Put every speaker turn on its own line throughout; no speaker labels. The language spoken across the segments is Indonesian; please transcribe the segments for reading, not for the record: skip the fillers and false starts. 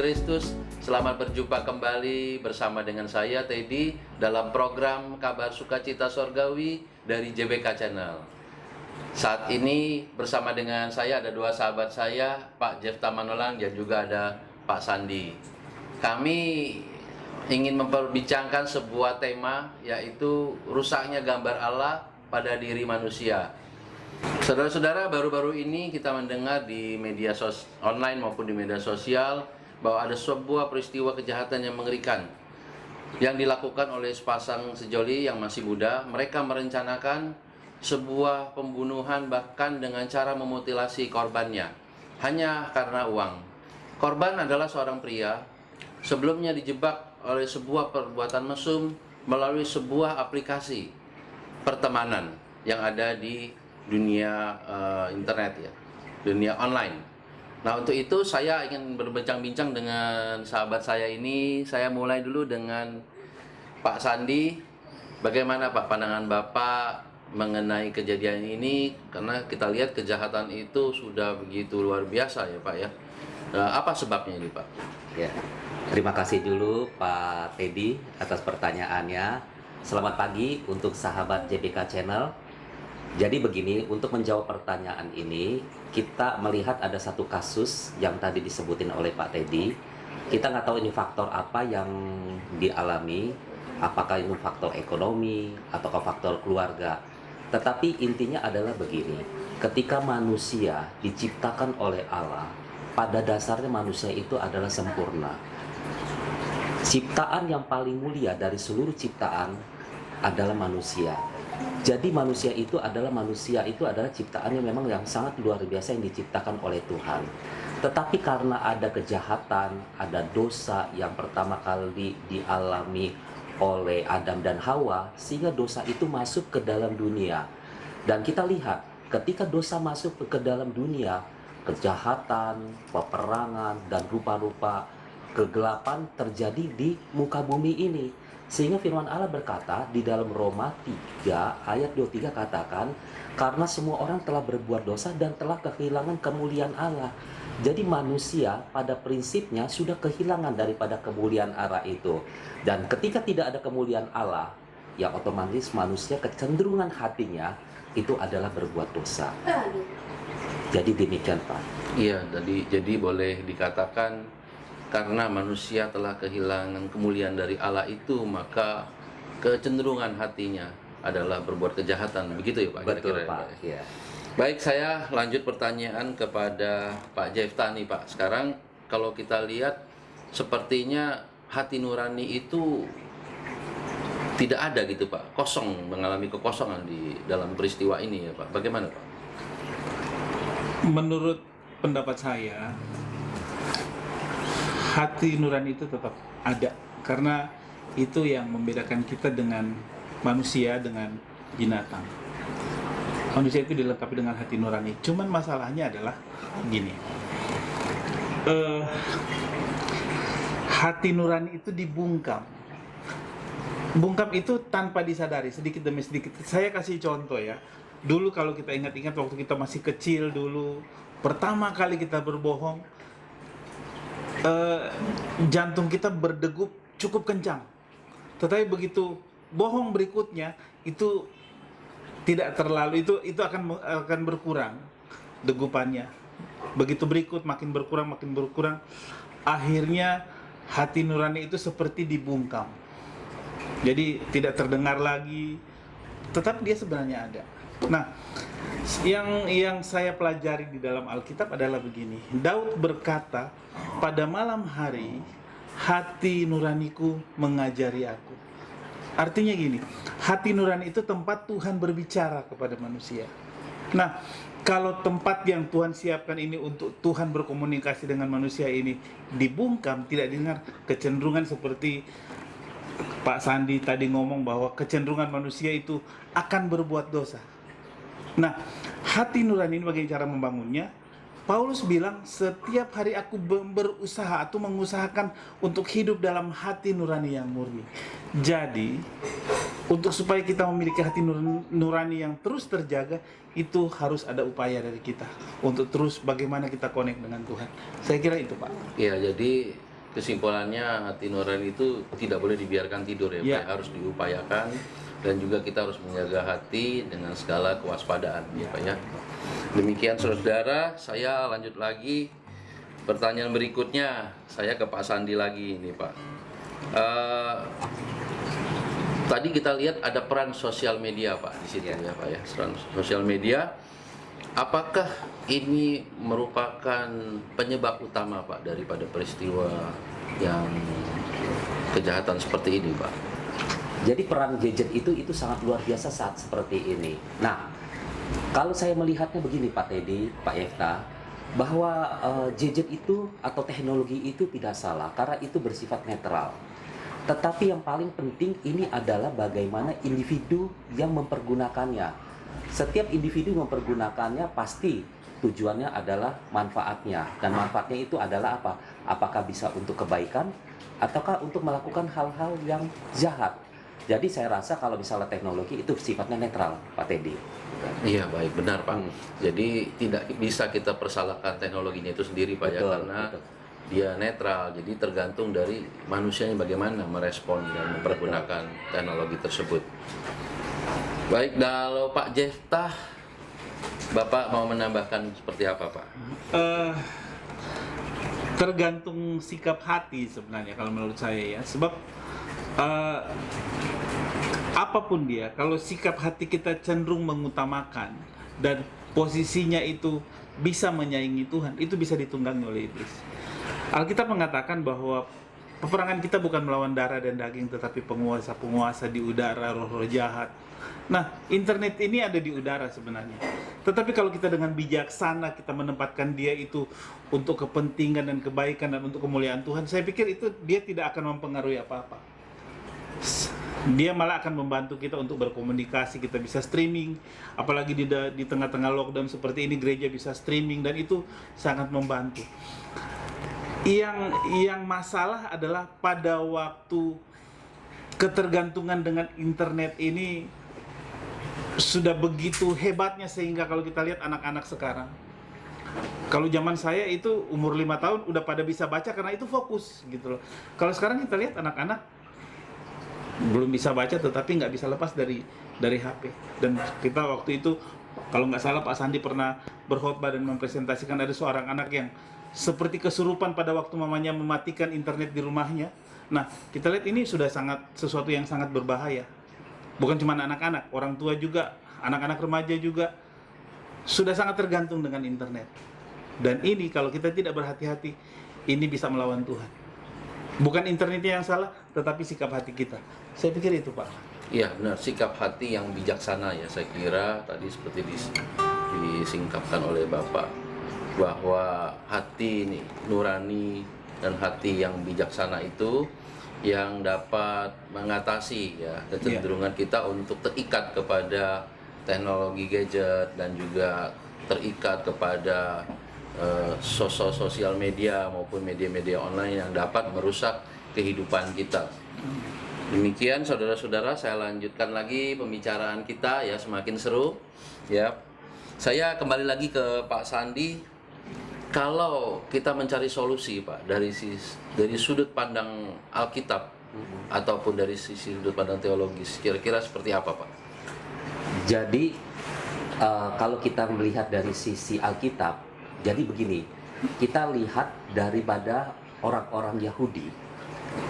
Kristus. Selamat berjumpa kembali bersama dengan saya Teddy dalam program Kabar Sukacita Sorgawi dari JBK Channel. Saat ini bersama dengan saya ada dua sahabat saya, Pak Jefta Manolang dan juga ada Pak Sandi. Kami ingin memperbincangkan sebuah tema, yaitu rusaknya gambar Allah pada diri manusia. Saudara-saudara, baru-baru ini kita mendengar di media online maupun di media sosial bahwa ada sebuah peristiwa kejahatan yang mengerikan yang dilakukan oleh sepasang sejoli yang masih muda. Mereka merencanakan sebuah pembunuhan bahkan dengan cara memutilasi korbannya hanya karena uang. Korban adalah seorang pria, sebelumnya dijebak oleh sebuah perbuatan mesum melalui sebuah aplikasi pertemanan yang ada di dunia internet, ya, dunia online. Nah, untuk itu saya ingin berbincang-bincang dengan sahabat saya ini. Saya mulai dulu dengan Pak Sandi. Bagaimana Pak pandangan Bapak mengenai kejadian ini? Karena kita lihat kejahatan itu sudah begitu luar biasa ya Pak ya. Apa sebabnya ini Pak?
Ya, terima kasih dulu Pak Teddy atas pertanyaannya. Selamat pagi untuk sahabat JBK Channel. Jadi begini, untuk menjawab pertanyaan ini, kita melihat ada satu kasus yang tadi disebutin oleh Pak Teddy. Kita nggak tahu ini faktor apa yang dialami, apakah ini faktor ekonomi atau faktor keluarga. Tetapi intinya adalah begini, ketika manusia diciptakan oleh Allah, pada dasarnya manusia itu adalah sempurna. Ciptaan yang paling mulia dari seluruh ciptaan adalah manusia. Jadi manusia itu adalah ciptaan yang memang yang sangat luar biasa yang diciptakan oleh Tuhan. Tetapi karena ada kejahatan, ada dosa yang pertama kali dialami oleh Adam dan Hawa, sehingga dosa itu masuk ke dalam dunia. Dan kita lihat ketika dosa masuk ke dalam dunia, kejahatan, peperangan, dan rupa-rupa kegelapan terjadi di muka bumi ini. Sehingga firman Allah berkata di dalam Roma 3 ayat 23 katakan, karena semua orang telah berbuat dosa dan telah kehilangan kemuliaan Allah. Jadi manusia pada prinsipnya sudah kehilangan daripada kemuliaan Allah itu. Dan ketika tidak ada kemuliaan Allah, ya otomatis manusia kecenderungan hatinya itu adalah berbuat dosa. Jadi demikian Pak.
Iya, jadi boleh dikatakan karena manusia telah kehilangan kemuliaan dari Allah itu, maka kecenderungan hatinya adalah berbuat kejahatan. Begitu ya Pak?
Betul
kira-kira,
Pak. Ya.
Baik, saya lanjut pertanyaan kepada Pak Jefta nih Pak. Sekarang kalau kita lihat sepertinya hati nurani itu tidak ada gitu Pak. Kosong, mengalami kekosongan di dalam peristiwa ini ya Pak. Bagaimana Pak?
Menurut pendapat saya, hati nurani itu tetap ada, karena itu yang membedakan kita dengan manusia, dengan binatang. Manusia itu dilengkapi dengan hati nurani. Cuman masalahnya adalah gini, hati nurani itu dibungkam. Bungkam itu tanpa disadari, sedikit demi sedikit. Saya kasih contoh ya. Dulu kalau kita ingat-ingat waktu kita masih kecil dulu, pertama kali kita berbohong, jantung kita berdegup cukup kencang. Tetapi begitu bohong berikutnya itu tidak terlalu, itu akan berkurang degupannya. Begitu berikut makin berkurang, akhirnya hati nurani itu seperti dibungkam. Jadi tidak terdengar lagi, tetap dia sebenarnya ada. Nah, yang saya pelajari di dalam Alkitab adalah begini. Daud berkata, pada malam hari hati nuraniku mengajari aku. Artinya gini, hati nurani itu tempat Tuhan berbicara kepada manusia. Nah, kalau tempat yang Tuhan siapkan ini untuk Tuhan berkomunikasi dengan manusia ini dibungkam, tidak dengar, kecenderungan seperti Pak Sandi tadi ngomong bahwa kecenderungan manusia itu akan berbuat dosa. Nah, hati nurani ini bagaimana cara membangunnya? Paulus bilang, setiap hari aku berusaha atau mengusahakan untuk hidup dalam hati nurani yang murni. Jadi, untuk supaya kita memiliki hati nurani yang terus terjaga, itu harus ada upaya dari kita untuk terus bagaimana kita connect dengan Tuhan. Saya kira itu Pak.
Ya, jadi kesimpulannya hati nurani itu tidak boleh dibiarkan tidur ya, Pak.
Ya.
Harus diupayakan dan juga kita harus menjaga hati dengan segala kewaspadaan ya, Pak ya. Demikian saudara, saya lanjut lagi pertanyaan berikutnya. Saya ke Pak Sandi lagi ini, Pak. Tadi kita lihat ada peran sosial media, Pak, di situ ya, Pak ya. Peran sosial media. Apakah ini merupakan penyebab utama, Pak, daripada peristiwa yang kejahatan seperti ini, Pak?
Jadi peran gadget itu sangat luar biasa saat seperti ini. Nah, kalau saya melihatnya begini Pak Teddy, Pak Yefta, bahwa gadget itu atau teknologi itu tidak salah karena itu bersifat netral. Tetapi yang paling penting ini adalah bagaimana individu yang mempergunakannya. Setiap individu mempergunakannya pasti tujuannya adalah manfaatnya, dan manfaatnya itu adalah apa? Apakah bisa untuk kebaikan ataukah untuk melakukan hal-hal yang jahat. Jadi saya rasa kalau misalnya teknologi itu sifatnya netral, Pak Teddy.
Iya, baik, benar, Pak. Jadi tidak bisa kita persalahkan teknologinya itu sendiri, Pak, ya,
Betul,
karena
betul.
dia netral. Jadi tergantung dari manusianya bagaimana merespon dan mempergunakan teknologi tersebut. Baik, kalau Pak Jeftah, Bapak mau menambahkan seperti apa, Pak?
Tergantung sikap hati sebenarnya kalau menurut saya ya, sebab apapun dia, kalau sikap hati kita cenderung mengutamakan dan posisinya itu bisa menyaingi Tuhan, itu bisa ditunggangi oleh iblis. Alkitab mengatakan bahwa peperangan kita bukan melawan darah dan daging, tetapi penguasa-penguasa di udara, roh-roh jahat. Nah, internet ini ada di udara sebenarnya. Tetapi kalau kita dengan bijaksana kita menempatkan dia itu untuk kepentingan dan kebaikan dan untuk kemuliaan Tuhan, saya pikir itu dia tidak akan mempengaruhi apa-apa. Dia malah akan membantu kita untuk berkomunikasi, kita bisa streaming, apalagi di tengah-tengah lockdown seperti ini, gereja bisa streaming dan itu sangat membantu. Yang masalah adalah pada waktu ketergantungan dengan internet ini sudah begitu hebatnya, sehingga kalau kita lihat anak-anak sekarang, kalau zaman saya itu umur 5 tahun udah pada bisa baca karena itu fokus gitu loh. Kalau sekarang kita lihat anak-anak belum bisa baca tetapi nggak bisa lepas dari HP. Dan kita waktu itu kalau nggak salah Pak Sandi pernah berkhotbah dan mempresentasikan ada seorang anak yang seperti kesurupan pada waktu mamanya mematikan internet di rumahnya. Nah, kita lihat ini sudah sesuatu yang sangat berbahaya. Bukan cuma anak-anak, orang tua juga, anak-anak remaja juga sudah sangat tergantung dengan internet. Dan ini kalau kita tidak berhati-hati, ini bisa melawan Tuhan. Bukan internetnya yang salah, tetapi sikap hati kita. Saya pikir itu, Pak.
Iya, benar, sikap hati yang bijaksana ya, saya kira tadi seperti disingkapkan oleh Bapak, bahwa hati ini nurani dan hati yang bijaksana itu yang dapat mengatasi ya kecenderungan kita untuk terikat kepada teknologi gadget dan juga terikat kepada sosial media maupun media-media online yang dapat merusak kehidupan kita. Demikian saudara-saudara, saya lanjutkan lagi pembicaraan kita ya, semakin seru ya. Saya kembali lagi ke Pak Sandi. Kalau kita mencari solusi, Pak, dari sudut pandang Alkitab ataupun dari sudut pandang teologis, kira-kira seperti apa, Pak?
Jadi kalau kita melihat dari sisi Alkitab, jadi begini, kita lihat daripada orang-orang Yahudi,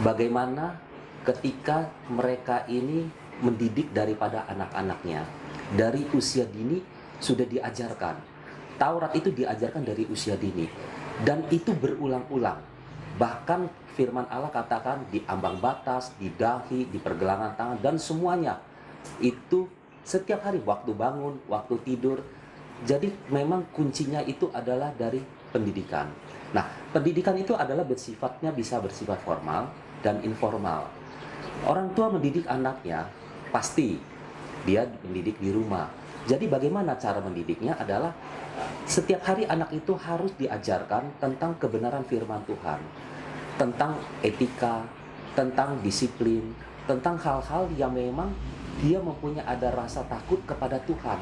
bagaimana ketika mereka ini mendidik daripada anak-anaknya, dari usia dini sudah diajarkan. Taurat itu diajarkan dari usia dini, dan itu berulang-ulang. Bahkan firman Allah katakan di ambang batas, di dahi, di pergelangan tangan, dan semuanya itu setiap hari, waktu bangun, waktu tidur. Jadi memang kuncinya itu adalah dari pendidikan. Nah, pendidikan itu adalah bisa bersifat formal dan informal. Orang tua mendidik anaknya pasti dia mendidik di rumah. Jadi bagaimana cara mendidiknya adalah setiap hari anak itu harus diajarkan tentang kebenaran firman Tuhan, tentang etika, tentang disiplin, tentang hal-hal yang memang dia mempunyai ada rasa takut kepada Tuhan.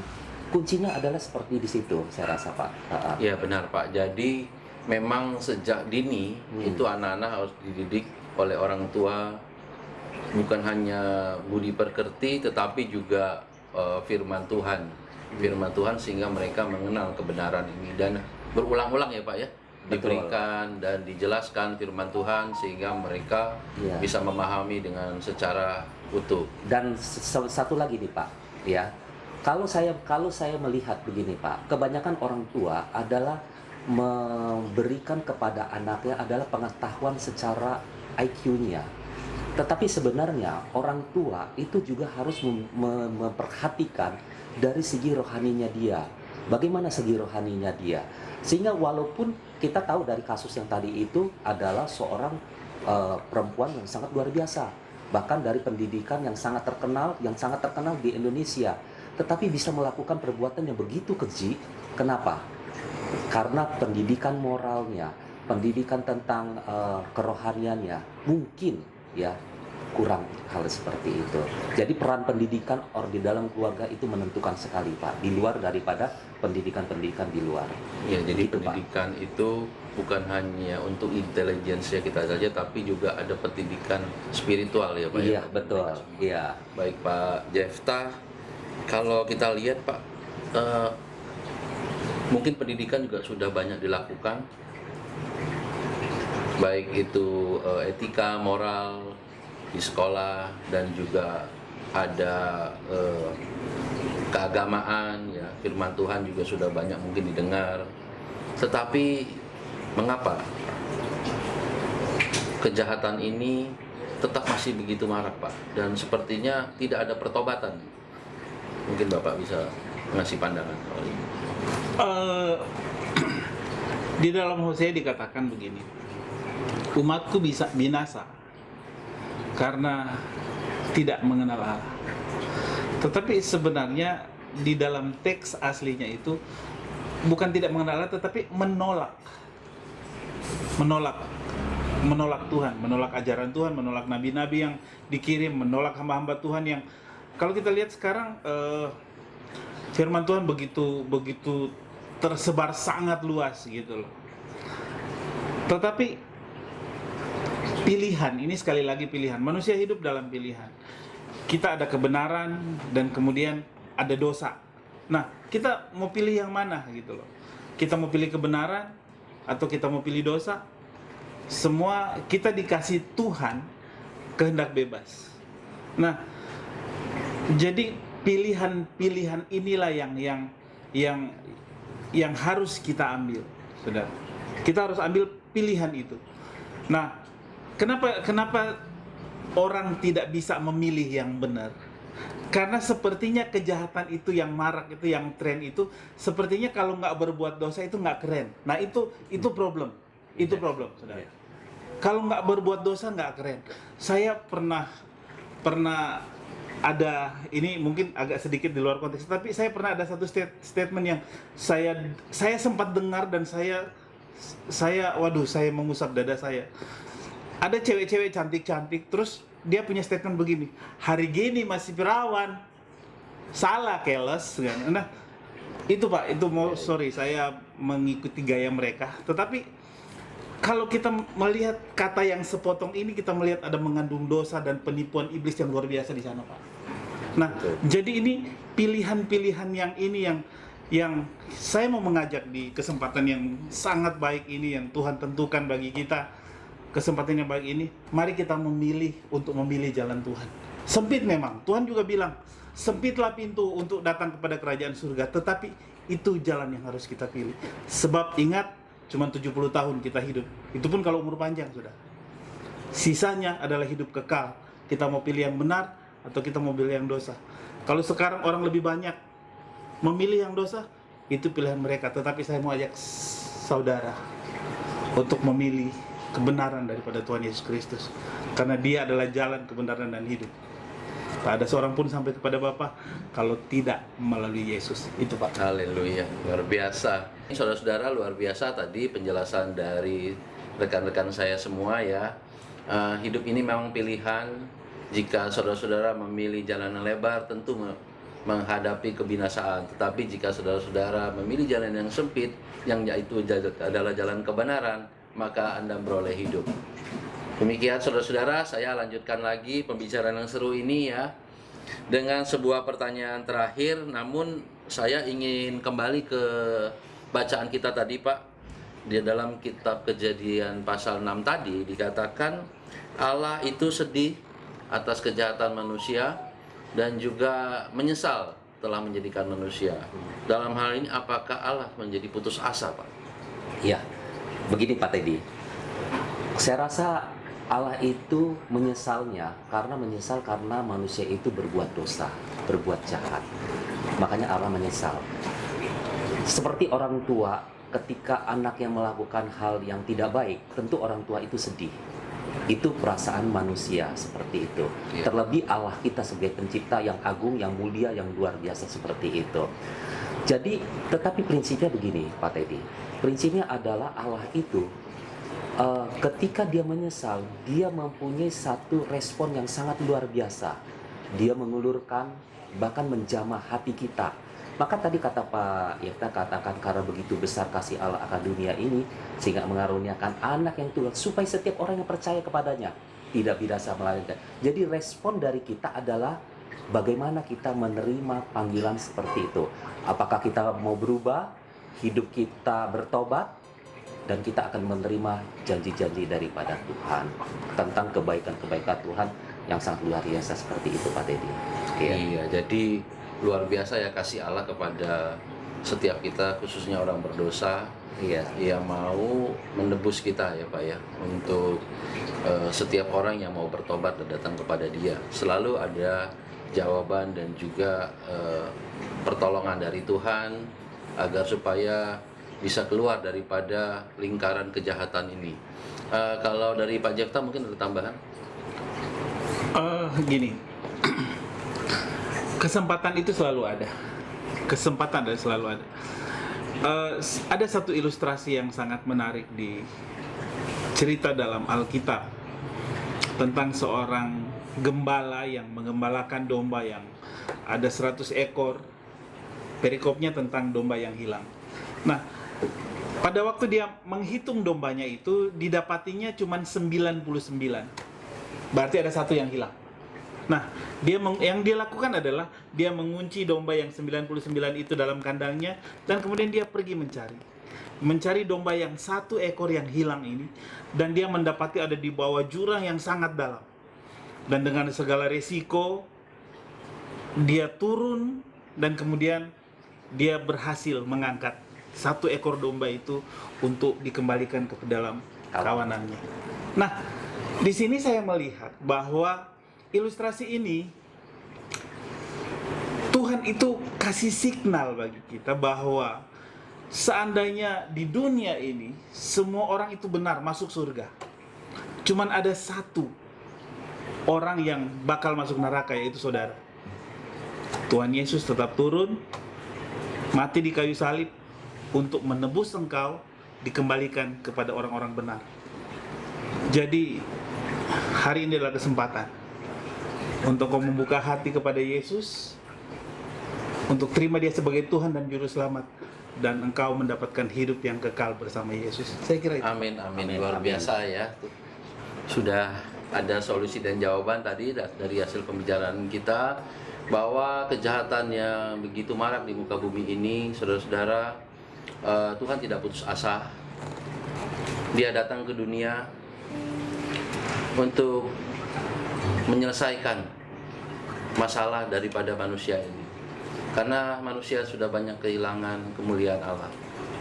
Kuncinya adalah seperti di situ, saya rasa, Pak.
Ya benar, Pak. Jadi memang sejak dini itu anak-anak harus dididik oleh orang tua, bukan hanya budi pekerti tetapi juga firman Tuhan. Firman Tuhan sehingga mereka mengenal kebenaran ini, dan berulang-ulang ya Pak ya, diberikan dan dijelaskan firman Tuhan sehingga mereka
Iya.
bisa memahami dengan secara utuh.
Dan satu lagi nih Pak, ya. Kalau saya melihat begini Pak, kebanyakan orang tua adalah memberikan kepada anaknya adalah pengetahuan secara IQ-nya. Tetapi sebenarnya orang tua itu juga harus memperhatikan dari segi rohaninya dia. Bagaimana segi rohaninya dia? Sehingga walaupun kita tahu dari kasus yang tadi itu adalah seorang perempuan yang sangat luar biasa, bahkan dari pendidikan yang sangat terkenal di Indonesia, tetapi bisa melakukan perbuatan yang begitu keji. Kenapa? Karena pendidikan moralnya, pendidikan tentang kerohaniannya mungkin ya kurang hal seperti itu. Jadi peran pendidikan di dalam keluarga itu menentukan sekali Pak, di luar daripada pendidikan-pendidikan di luar.
Ya, jadi
Gitu, Pak.
pendidikan itu bukan hanya untuk intelijensia kita saja, tapi juga ada pendidikan spiritual ya Pak.
Iya,
ya?
betul. Iya.
Baik Pak Jefta, kalau kita lihat Pak, mungkin pendidikan juga sudah banyak dilakukan, baik itu etika, moral di sekolah, dan juga ada keagamaan ya, firman Tuhan juga sudah banyak mungkin didengar. Tetapi mengapa kejahatan ini tetap masih begitu marak Pak, dan sepertinya tidak ada pertobatan? Mungkin Bapak bisa ngasih pandangan soal ini.
Di dalam Hosea dikatakan begini, umatku bisa binasa karena tidak mengenal Allah. Tetapi sebenarnya di dalam teks aslinya itu bukan tidak mengenal Allah, tetapi menolak Tuhan, menolak ajaran Tuhan, menolak nabi-nabi yang dikirim, menolak hamba-hamba Tuhan yang, kalau kita lihat sekarang firman Tuhan begitu tersebar sangat luas gitu loh. Tetapi pilihan, ini sekali lagi pilihan. Manusia hidup dalam pilihan. Kita ada kebenaran dan kemudian ada dosa. Nah, kita mau pilih yang mana gitu loh. Kita mau pilih kebenaran atau kita mau pilih dosa? Semua kita dikasih Tuhan kehendak bebas. Nah, jadi pilihan-pilihan inilah yang harus kita ambil, Saudara. Kita harus ambil pilihan itu. Nah, kenapa orang tidak bisa memilih yang benar? Karena sepertinya kejahatan itu yang marak, itu yang tren itu, sepertinya kalau nggak berbuat dosa itu nggak keren. Nah, itu problem. Itu problem, Saudara. Kalau nggak berbuat dosa nggak keren. Saya pernah ada, ini mungkin agak sedikit di luar konteks, tapi saya pernah ada satu statement yang saya sempat dengar dan saya mengusap dada saya. Ada cewek-cewek cantik-cantik, terus dia punya statement begini, hari gini masih perawan, salah keles. Nah, itu Pak, itu sorry saya mengikuti gaya mereka. Tetapi kalau kita melihat kata yang sepotong ini, kita melihat ada mengandung dosa dan penipuan iblis yang luar biasa di sana Pak. Nah, jadi ini pilihan-pilihan yang ini yang saya mau mengajak di kesempatan yang sangat baik ini, yang Tuhan tentukan bagi kita, kesempatan yang baik ini, mari kita memilih untuk memilih jalan Tuhan. Sempit memang, Tuhan juga bilang, sempitlah pintu untuk datang kepada kerajaan surga, tetapi itu jalan yang harus kita pilih. Sebab ingat, cuma 70 tahun kita hidup, itu pun kalau umur panjang sudah. Sisanya adalah hidup kekal. Kita mau pilih yang benar atau kita mau pilih yang dosa. Kalau sekarang orang lebih banyak memilih yang dosa, itu pilihan mereka. Tetapi saya mau ajak saudara untuk memilih kebenaran daripada Tuhan Yesus Kristus, karena Dia adalah jalan, kebenaran, dan hidup. Tak ada seorang pun sampai kepada Bapa kalau tidak melalui Yesus. Itu Pak.
Haleluya, luar biasa. Saudara-saudara, luar biasa tadi penjelasan dari rekan-rekan saya semua ya. Hidup ini memang pilihan. Jika saudara-saudara memilih jalan yang lebar, tentu menghadapi kebinasaan. Tetapi jika saudara-saudara memilih jalan yang sempit, yang yaitu adalah jalan kebenaran, maka Anda beroleh hidup. Demikian saudara-saudara, saya lanjutkan lagi pembicaraan yang seru ini ya, dengan sebuah pertanyaan terakhir. Namun saya ingin kembali ke bacaan kita tadi, Pak. Di dalam kitab Kejadian pasal 6 tadi dikatakan Allah itu sedih atas kejahatan manusia dan juga menyesal telah menjadikan manusia. Dalam hal ini apakah Allah menjadi putus asa, Pak?
Ya, begini Pak Teddy. Saya rasa Allah itu menyesalnya karena manusia itu berbuat dosa, berbuat jahat. Makanya Allah menyesal. Seperti orang tua ketika anaknya melakukan hal yang tidak baik, tentu orang tua itu sedih. Itu perasaan manusia seperti itu. Terlebih Allah kita sebagai pencipta yang agung, yang mulia, yang luar biasa seperti itu. Jadi, tetapi prinsipnya begini Pak Teddy. Prinsipnya adalah Allah itu ketika dia menyesal, dia mempunyai satu respon yang sangat luar biasa. Dia mengulurkan, bahkan menjamah hati kita. Maka tadi kata Pak Yefta katakan karena begitu besar kasih Allah akan dunia ini sehingga mengaruniakan anak yang tunggal supaya setiap orang yang percaya kepadanya tidak binasa melainkan. Jadi respon dari kita adalah bagaimana kita menerima panggilan seperti itu. Apakah kita mau berubah, hidup kita bertobat, dan kita akan menerima janji-janji daripada Tuhan tentang kebaikan-kebaikan Tuhan yang sangat luar biasa seperti itu Pak Teddy.
Iya, jadi luar biasa ya kasih Allah kepada setiap kita, khususnya orang berdosa.
Iya.
Ia mau menebus kita ya Pak ya, untuk setiap orang yang mau bertobat dan datang kepada Dia. Selalu ada jawaban dan juga pertolongan dari Tuhan agar supaya bisa keluar daripada lingkaran kejahatan ini. Kalau dari Pak Jefta mungkin ada tambahan?
Gini, kesempatan itu selalu ada. Kesempatan dan selalu ada. Ada satu ilustrasi yang sangat menarik di cerita dalam Alkitab tentang seorang gembala yang menggembalakan domba yang ada 100 ekor. Perikopnya tentang domba yang hilang. Nah, pada waktu dia menghitung dombanya itu didapatinya cuma 99. Berarti ada satu yang hilang. Nah, yang dia lakukan adalah dia mengunci domba yang 99 itu dalam kandangnya dan kemudian dia pergi mencari domba yang satu ekor yang hilang ini, dan dia mendapati ada di bawah jurang yang sangat dalam. Dan dengan segala resiko dia turun dan kemudian dia berhasil mengangkat satu ekor domba itu untuk dikembalikan ke dalam kawanannya. Nah, di sini saya melihat bahwa ilustrasi ini Tuhan itu kasih signal bagi kita bahwa seandainya di dunia ini semua orang itu benar masuk surga, cuman ada satu orang yang bakal masuk neraka, yaitu saudara. Tuhan Yesus tetap turun, mati di kayu salib untuk menebus engkau, dikembalikan kepada orang-orang benar. Jadi hari ini adalah kesempatan untuk kau membuka hati kepada Yesus, untuk terima Dia sebagai Tuhan dan Juru Selamat, dan engkau mendapatkan hidup yang kekal bersama Yesus. Saya kira itu.
Amin, amin. Luar biasa ya. Sudah ada solusi dan jawaban tadi dari hasil pembicaraan kita, bahwa kejahatan yang begitu marak di muka bumi ini, saudara-saudara, Tuhan tidak putus asa. Dia datang ke dunia untuk menyelesaikan masalah daripada manusia ini. Karena manusia sudah banyak kehilangan kemuliaan Allah,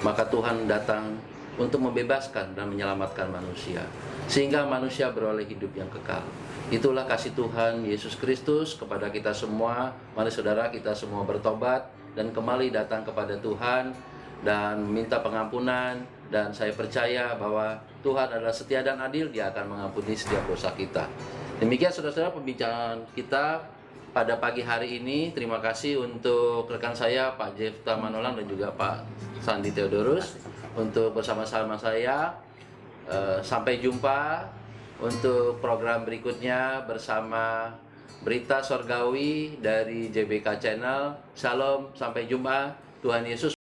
maka Tuhan datang untuk membebaskan dan menyelamatkan manusia, sehingga manusia beroleh hidup yang kekal. Itulah kasih Tuhan Yesus Kristus kepada kita semua. Mari saudara, kita semua bertobat dan kembali datang kepada Tuhan dan minta pengampunan. Dan saya percaya bahwa Tuhan adalah setia dan adil, Dia akan mengampuni setiap dosa kita. Demikian saudara-saudara pembicaraan kita pada pagi hari ini. Terima kasih untuk rekan saya Pak Jefta Manolang dan juga Pak Sandi Theodorus untuk bersama-sama saya. Sampai jumpa untuk program berikutnya bersama berita sorgawi dari JBK Channel. Shalom, sampai jumpa. Tuhan Yesus